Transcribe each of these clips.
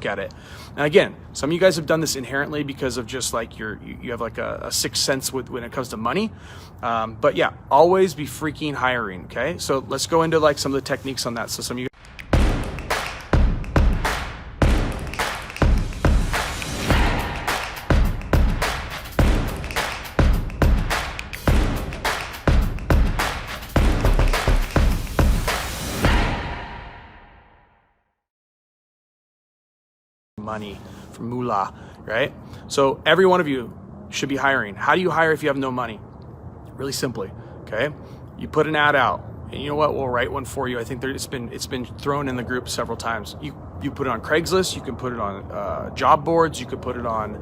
look at it. And again, some of you guys have done this inherently because of just like you have like a sixth sense when it comes to money. But yeah, always be freaking hiring. Okay, so let's go into like some of the techniques on that. So some of you money from moolah, right? So every one of you should be hiring. How do you hire if you have no money? Really simply, okay? You put an ad out, and you know what? We'll write one for you. I think it's been thrown in the group several times. You put it on Craigslist. You can put it on job boards. You could put it on.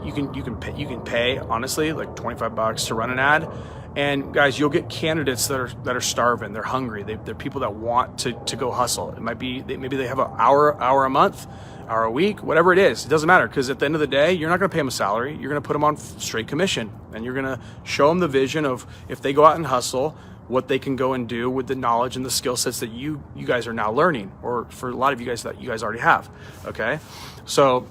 You can pay honestly like $25 to run an ad. And guys, you'll get candidates that are starving. They're hungry. They're people that want to go hustle. It might be maybe they have an hour a month, hour a week, whatever it is. It doesn't matter, because at the end of the day, you're not going to pay them a salary. You're going to put them on straight commission, and you're going to show them the vision of if they go out and hustle, what they can go and do with the knowledge and the skill sets that you guys are now learning, or for a lot of you guys that you guys already have. Okay, so.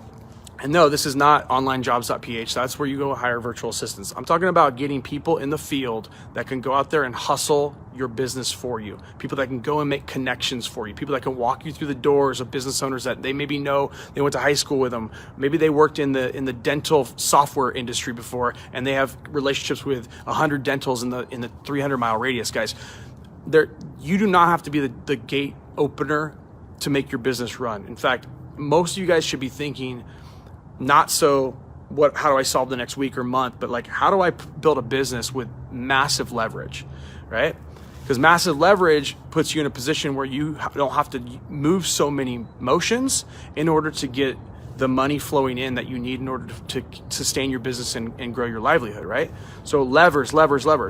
And no, this is not onlinejobs.ph. That's where you go hire virtual assistants. I'm talking about getting people in the field that can go out there and hustle your business for you. People that can go and make connections for you. People that can walk you through the doors of business owners that they maybe know, they went to high school with them. Maybe they worked in the dental software industry before, and they have relationships with 100 dentals in the 300-mile radius. Guys, you do not have to be the gate opener to make your business run. In fact, most of you guys should be thinking, not so how do I solve the next week or month, but like, how do I build a business with massive leverage, right? Because massive leverage puts you in a position where you don't have to move so many motions in order to get the money flowing in that you need in order to sustain your business and grow your livelihood, right? So levers.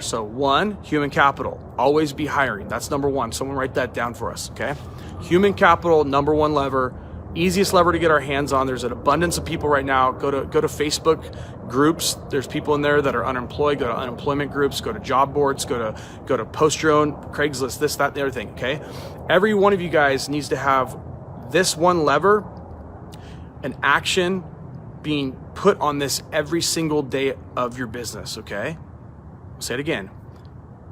So one, human capital. Always be hiring. That's number one. Someone write that down for us, okay? Human capital, number one lever. Easiest lever to get our hands on. There's an abundance of people right now. Go to Facebook groups. There's people in there that are unemployed. Go to unemployment groups. Go to job boards. Go to post your own Craigslist. This, that, the other thing. Okay. Every one of you guys needs to have this one lever, an action being put on this every single day of your business. Okay. I'll say it again.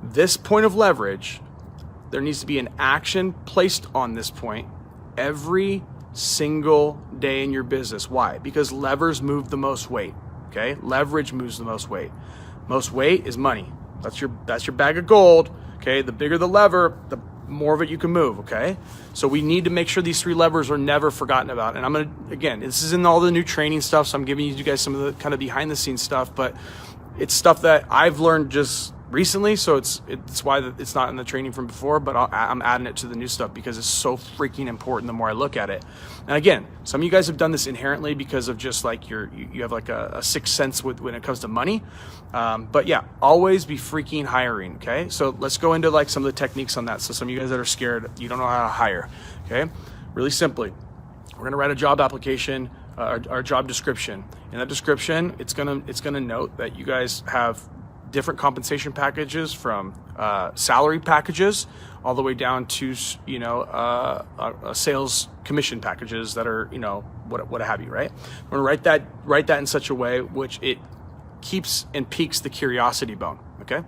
This point of leverage, there needs to be an action placed on this point every single day in your business. Why? Because levers move the most weight. Okay, leverage moves the most weight. Most weight is money. That's your bag of gold. Okay, the bigger the lever, the more of it you can move. Okay, so we need to make sure these three levers are never forgotten about. And I'm gonna, again, this is in all the new training stuff, so I'm giving you guys some of the kind of behind the scenes stuff, but it's stuff that I've learned just recently, so it's why it's not in the training from before, but I'm adding it to the new stuff because it's so freaking important the more I look at it. And again, some of you guys have done this inherently because of just like you have like a sixth sense when it comes to money. But yeah, always be freaking hiring. Okay, so let's go into like some of the techniques on that. So some of you guys that are scared, you don't know how to hire. Okay, really simply, we're gonna write a job application, our job description. In that description, it's gonna note that you guys have different compensation packages, from salary packages all the way down to sales commission packages that are what have you, right? We're gonna write that in such a way which it keeps and piques the curiosity bone. Okay,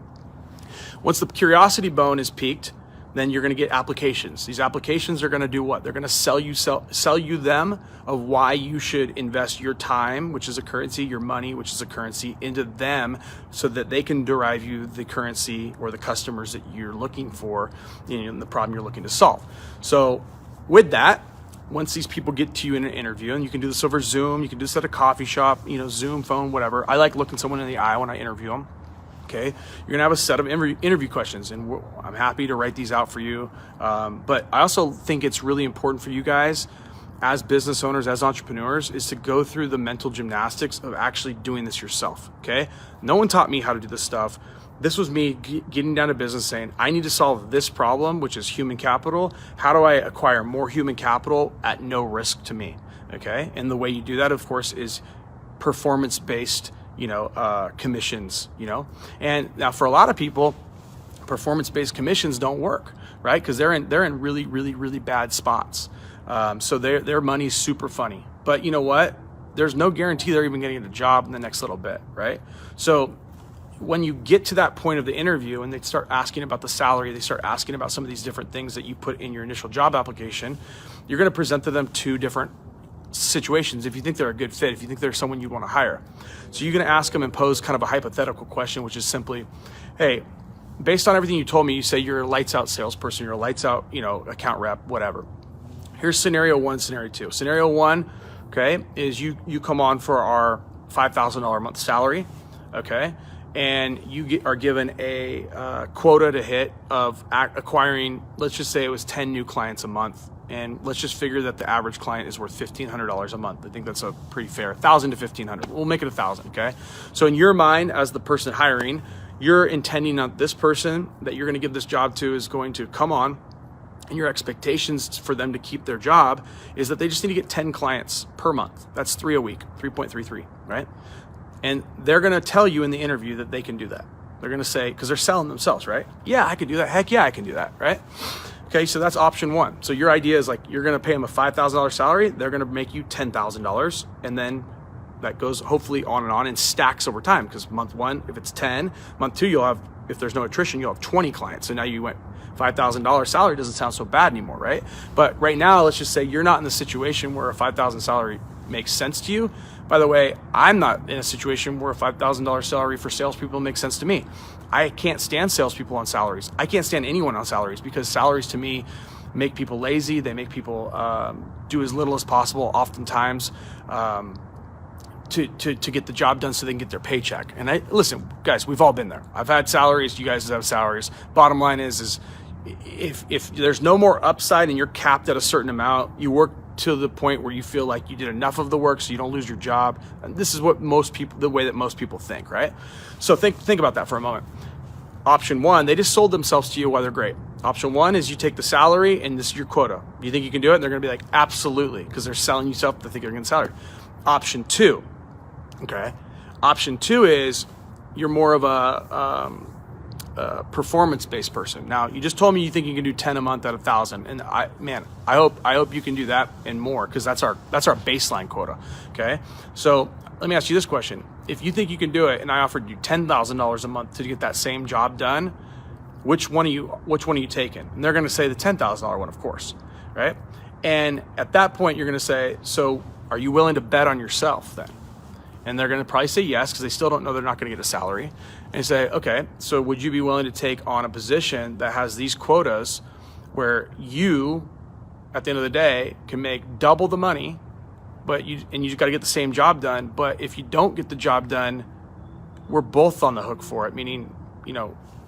once the curiosity bone is piqued, then you're going to get applications. These applications are going to do what? They're going to sell you them of why you should invest your time, which is a currency, your money, which is a currency, into them so that they can derive you the currency or the customers that you're looking for in the problem you're looking to solve. So with that, once these people get to you in an interview, and you can do this over Zoom, you can do this at a coffee shop, Zoom, phone, whatever. I like looking someone in the eye when I interview them. Okay, you're gonna have a set of interview questions, and I'm happy to write these out for you. But I also think it's really important for you guys as business owners, as entrepreneurs, is to go through the mental gymnastics of actually doing this yourself. Okay, no one taught me how to do this stuff. This was me getting down to business saying, I need to solve this problem, which is human capital. How do I acquire more human capital at no risk to me? Okay, and the way you do that, of course, is performance-based commissions, and now for a lot of people, performance-based commissions don't work, right? Because they're in really, really, really bad spots. So their money's super funny. But you know what? There's no guarantee they're even getting a job in the next little bit, right? So when you get to that point of the interview and they start asking about the salary, they start asking about some of these different things that you put in your initial job application, you're going to present to them two different situations if you think they're a good fit, if you think they're someone you want to hire. So you're going to ask them and pose kind of a hypothetical question, which is simply, hey, based on everything you told me, you say you're a lights out salesperson, you're a lights out, account rep, whatever. Here's scenario one, scenario two. Scenario one, okay, is you come on for our $5,000 a month salary, okay, and you are given a quota to hit of acquiring, let's just say it was 10 new clients a month, and let's just figure that the average client is worth $1,500 a month. I think that's a pretty fair, 1,000 to 1,500. We'll make it 1,000, okay? So in your mind, as the person hiring, you're intending on this person that you're going to give this job to is going to come on, and your expectations for them to keep their job is that they just need to get 10 clients per month. That's 3 a week, 3.33, right? And they're going to tell you in the interview that they can do that. They're going to say, because they're selling themselves, right? Yeah, I can do that. Heck yeah, I can do that, right? Okay, so that's option one. So your idea is like you're going to pay them a $5,000 salary. They're going to make you $10,000, and then that goes hopefully on and stacks over time, because month one, if it's 10, month two, you'll have, if there's no attrition, you'll have 20 clients. So now you went $5,000 salary doesn't sound so bad anymore, right? But right now, let's just say you're not in the situation where a $5,000 salary makes sense to you. By the way, I'm not in a situation where a $5,000 salary for salespeople makes sense to me. I can't stand salespeople on salaries. I can't stand anyone on salaries, because salaries to me make people lazy. They make people do as little as possible, oftentimes, to get the job done so they can get their paycheck. And listen, guys, we've all been there. I've had salaries. You guys have salaries. Bottom line is if there's no more upside and you're capped at a certain amount, you work to the point where you feel like you did enough of the work so you don't lose your job. And this is what the way that most people think, right? So think about that for a moment. Option one, they just sold themselves to you while they're great. Option one is you take the salary and this is your quota. You think you can do it? And they're going to be like, absolutely, because they're selling you stuff they think they're going to salary. Option two, okay? Option two is you're more of a performance-based person. Now, you just told me you think you can do 10 a month at 1,000, and I hope you can do that and more, because that's our baseline quota. Okay, so let me ask you this question: if you think you can do it, and I offered you $10,000 a month to get that same job done, which one are you taking? And they're going to say the $10,000 one, of course, right? And at that point, you're going to say, so are you willing to bet on yourself then? And they're going to probably say yes, because they still don't know they're not going to get a salary. And say, okay, so would you be willing to take on a position that has these quotas where you, at the end of the day, can make double the money, but you just got to get the same job done. But if you don't get the job done, we're both on the hook for it, meaning,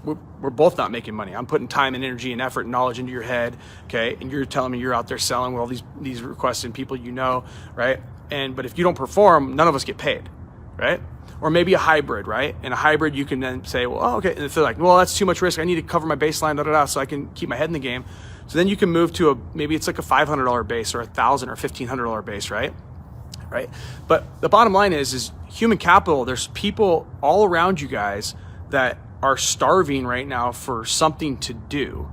we're both not making money. I'm putting time and energy and effort and knowledge into your head, okay? And you're telling me you're out there selling with all these requests and people right? But if you don't perform, none of us get paid, right? Or maybe a hybrid, right? In a hybrid, you can then say, well, okay. And if they're like, well, that's too much risk. I need to cover my baseline, so I can keep my head in the game. So then you can move to maybe it's like a $500 base or $1,000 or $1,500 base, right? Right. But the bottom line is human capital. There's people all around you guys that are starving right now for something to do.